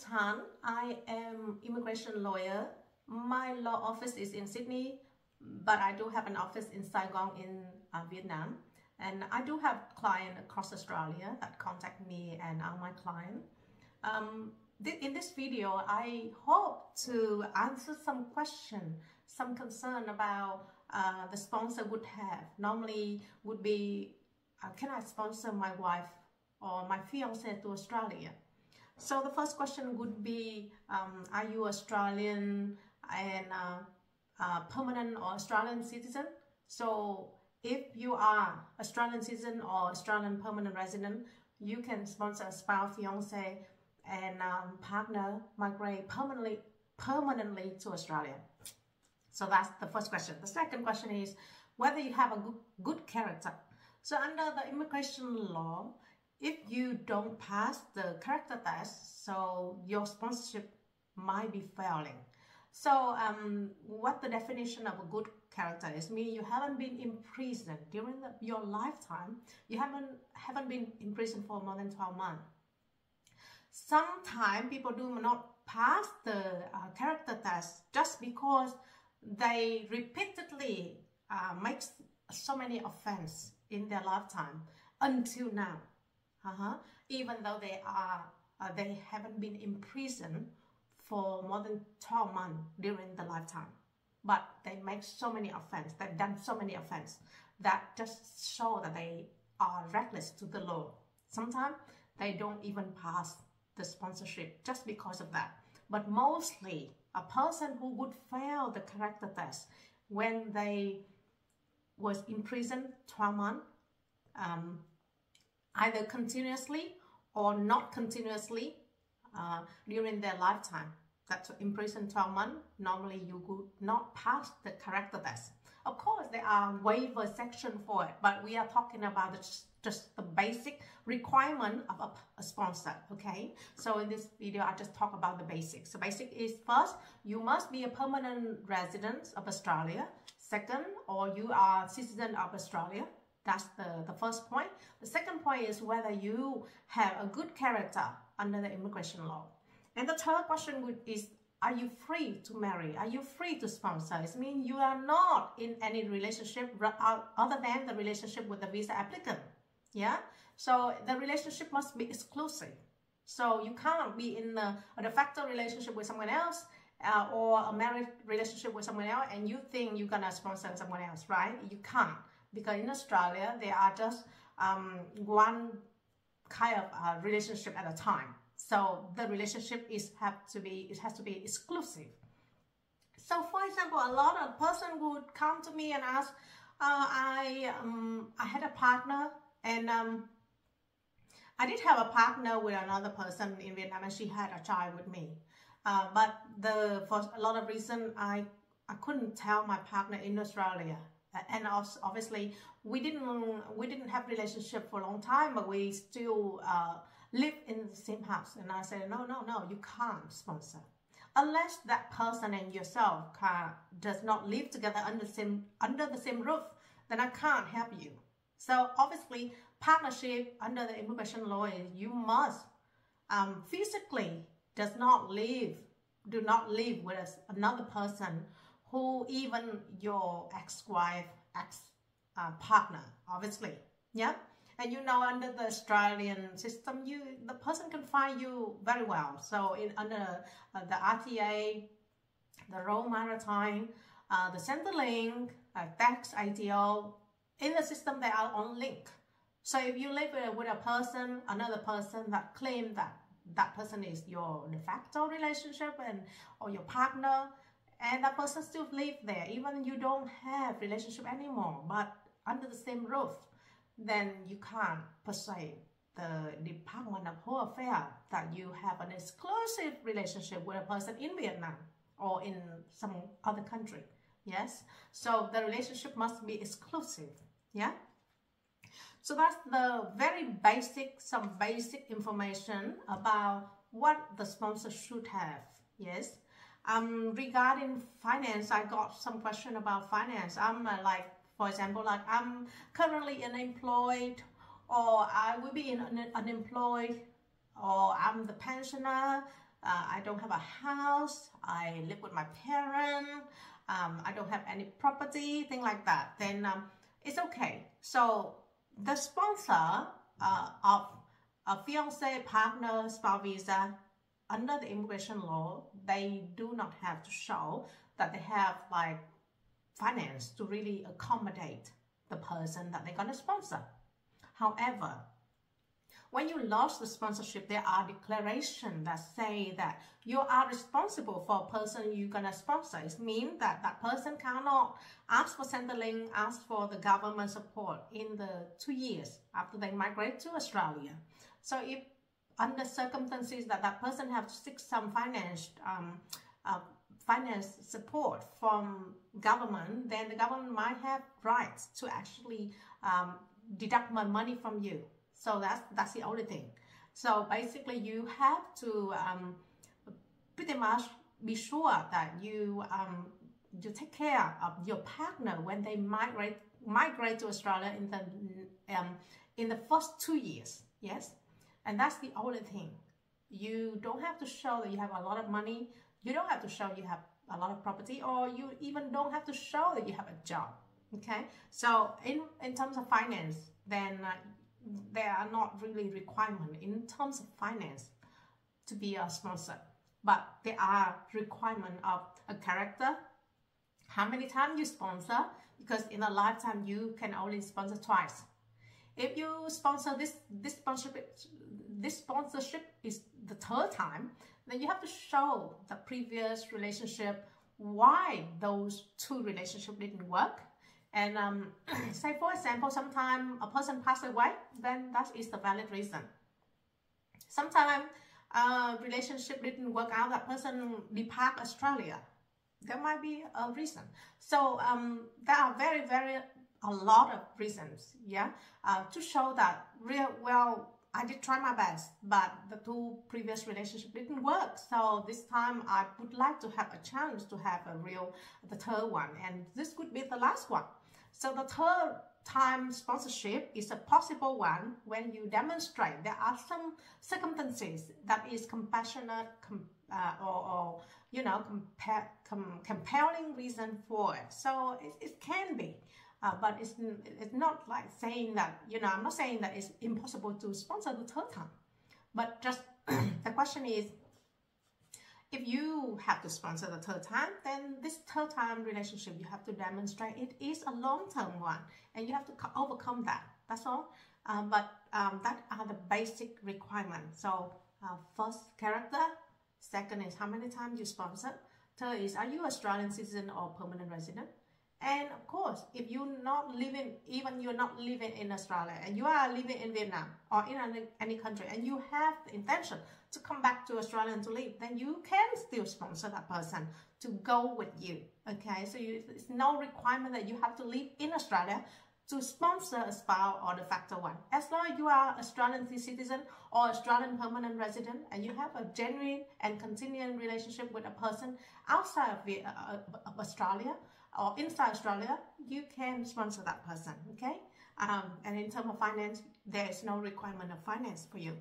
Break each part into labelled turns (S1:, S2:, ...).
S1: is Han. I am immigration lawyer. My law office is in Sydney, but I do have an office in Saigon in Vietnam. And I do have clients across Australia that contact me and are my client. In this video, I hope to answer some question, some concern about the sponsor would have. Normally would be, can I sponsor my wife or my fiance to Australia? So the first question would be, are you Australian and permanent or Australian citizen? So if you are Australian citizen or Australian permanent resident, you can sponsor a spouse, fiance, and partner migrate permanently to Australia. So that's the first question. The second question is whether you have a good character. So under the immigration law, if you don't pass the character test, so your sponsorship might be failing. So what the definition of a good character is, mean you haven't been in prison during your lifetime. You haven't been in prison for more than 12 months. Sometimes people do not pass the character test just because they repeatedly make so many offenses in their lifetime until now. Even though they haven't been in prison for more than 12 months during the lifetime, but they make so many offenses, they've done so many offenses that just show that they are reckless to the law. Sometimes they don't even pass the sponsorship just because of that. But mostly a person who would fail the character test when they was in prison 12 months, either continuously or not continuously during their lifetime. That's in prison 12 months, normally you would not pass the character test. Of course, there are waiver section for it, but we are talking about just the basic requirement of a sponsor, okay? So in this video, I just talk about the basics. So basic is first, you must be a permanent resident of Australia. Second, or you are citizen of Australia. That's the first point. The second point is whether you have a good character under the immigration law. And the third question is, are you free to marry? Are you free to sponsor? It means you are not in any relationship other than the relationship with the visa applicant. Yeah? So the relationship must be exclusive. So you can't be in a de facto relationship with someone else or a married relationship with someone else and you think you're gonna sponsor someone else, right? You can't. Because in Australia, there are just one kind of relationship at a time. So the relationship has to be exclusive. So for example, a lot of person would come to me and ask, I had a partner and I did have a partner with another person in Vietnam and she had a child with me. But for a lot of reasons, I couldn't tell my partner in Australia. And obviously, we didn't have relationship for a long time, but we still live in the same house. And I said, no, you can't sponsor unless that person and yourself does not live together under the same roof. Then I can't help you. So obviously, partnership under the immigration law is you must physically do not live with another person who even your ex-wife, ex-partner, obviously, yeah? And you know, under the Australian system, the person can find you very well. So under the RTA, the Royal Maritime, the Centrelink, tax, ITO, in the system they are on link. So if you live with a person, another person that claims that person is your de facto relationship or your partner, and that person still live there, even you don't have relationship anymore, but under the same roof, then you can't persuade the Department of Home Affairs that you have an exclusive relationship with a person in Vietnam or in some other country. Yes, so the relationship must be exclusive. Yeah. So that's the very basic, some basic information about what the sponsor should have. Yes. Regarding finance, I got some question about finance. I'm for example, I'm currently unemployed, or I will be unemployed, or I'm the pensioner, I don't have a house, I live with my parents, I don't have any property, thing like that, then it's okay. So the sponsor of a fiance, partner, spouse visa under the immigration law, they do not have to show that they have like finance to really accommodate the person that they're going to sponsor. However, when you lost the sponsorship, there are declarations that say that you are responsible for a person you're going to sponsor. It means that that person cannot ask for Centrelink, ask for the government support in the 2 years after they migrate to Australia. So if under circumstances that that person has to seek some finance support from government, then the government might have rights to actually deduct more money from you. So that's the only thing. So basically, you have to pretty much be sure that you take care of your partner when they migrate to Australia in the first 2 years. Yes, and that's the only thing. You don't have to show that you have a lot of money. You don't have to show you have a lot of property, or you even don't have to show that you have a job. Okay, so in terms of finance, then there are not really requirements in terms of finance to be a sponsor, but there are requirements of a character, how many times you sponsor, because in a lifetime you can only sponsor twice. If you sponsor this sponsorship is the third time, then you have to show the previous relationship why those two relationships didn't work. And say, for example, sometimes a person passed away, then that is the valid reason. Sometimes a relationship didn't work out, that person depart Australia. There might be a reason. So there are a lot of reasons, yeah, to show that I did try my best, but the two previous relationships didn't work. So this time I would like to have a chance to have the third one, and this could be the last one. So the third time sponsorship is a possible one when you demonstrate there are some circumstances that is compassionate or compelling reason for it. So it can be. But it's not like saying that, I'm not saying that it's impossible to sponsor the third time. But just the question is, if you have to sponsor the third time, then this third time relationship, you have to demonstrate it is a long-term one. And you have to overcome that. That's all. But that are the basic requirements. So first, character. Second is how many times you sponsor. Third is, are you Australian citizen or permanent resident? And of course, if you're not living in Australia, and you are living in Vietnam or in any country, and you have the intention to come back to Australia and to live, then you can still sponsor that person to go with you. Okay, so it's no requirement that you have to live in Australia to sponsor a spouse or the factor one. As long as you are Australian citizen or Australian permanent resident, and you have a genuine and continuing relationship with a person outside of Australia, or inside Australia, you can sponsor that person, okay? And in terms of finance, there is no requirement of finance for you.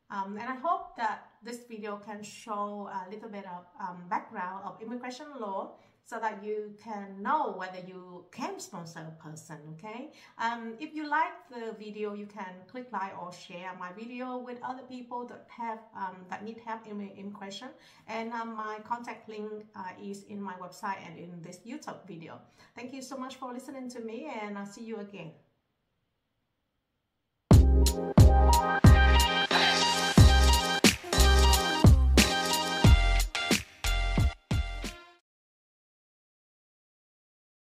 S1: And I hope that this video can show a little bit of background of immigration law, so that you can know whether you can sponsor a person, okay? If you like the video, you can click like or share my video with other people that have that need help in immigration. And my contact link is in my website and in this YouTube video. Thank you so much for listening to me, and I'll see you again.